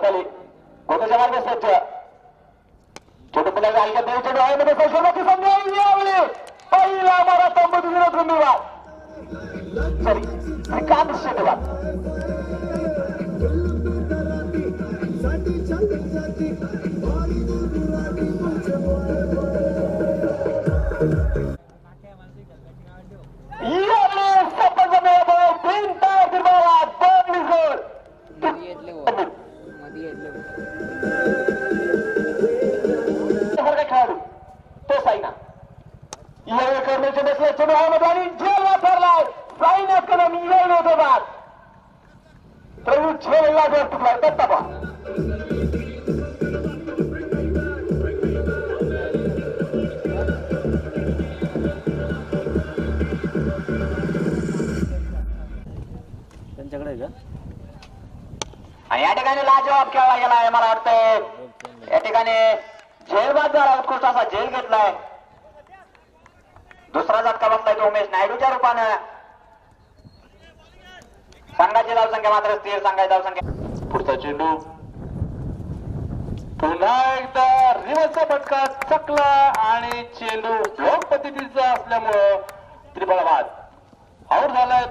खाली गोदाच्या मार्गे सज्ज छोटे पुण्याला हलक्या देऊ चेंडू आहे मध्ये सुरुवाती संधी यावेळी पहिला मारा तंबू विरोध रुंदीवाद सॉरी श्रीकांत शेटवाद खेळाडू तो साईना यावेळी करण्याचे बसले चेंडू हवेमध्ये आणि झेलला ठरलाय साईनाच कदम येईल होतो बाद प्रभू झेलला जर तुटलाय दत्ताबा त्यांच्याकडे का आणि या ठिकाणी लाजवाब खेळला गेलाय मला वाटतंय या ठिकाणी झेलबाद झाला उत्कृष्ट असा झेल घेतलाय दुसरा झटका बसलाय तो उमेश नायडूच्या रूपानं संघाची धावसंख्या मात्र स्थिर संघाची धावसंख्या पुढचा चेंडू पुन्हा एकदा रिव्हर्सचा फटका चकला आणि चेंडू ब्लॉक पद्धतीचा असल्यामुळं त्रिफळ बाद आऊट झालाय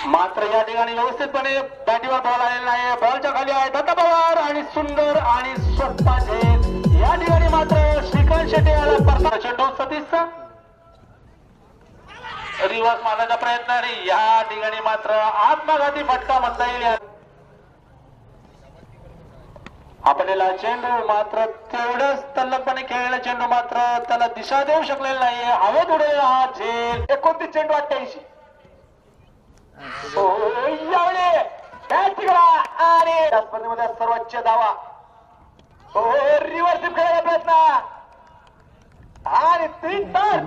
मात्र या ठिकाणी व्यवस्थितपणे बॅटीवर बॉल आलेला नाही बॉलच्या खाली आहे दत्ता पवार आणि सुंदर आणि स्वतः झेल या ठिकाणी मात्र श्रीकांत शेटे याला परत चेंडू सतीशचा रिव्हर्स मारण्याचा प्रयत्न आणि या ठिकाणी मात्र आत्मघाती फटका म्हणता येईल आपल्याला चेंडू मात्र तेवढंच तल्लकपणे खेळलेला चेंडू मात्र त्याला दिशा देऊ शकलेला नाहीये हवेत उडेल हा झेल 29 चेंडू 88 आणि या स्पर्धेमध्ये सर्वोच्च धावा रिव्हर्स खेळायचा प्रयत्न आणि 3 तास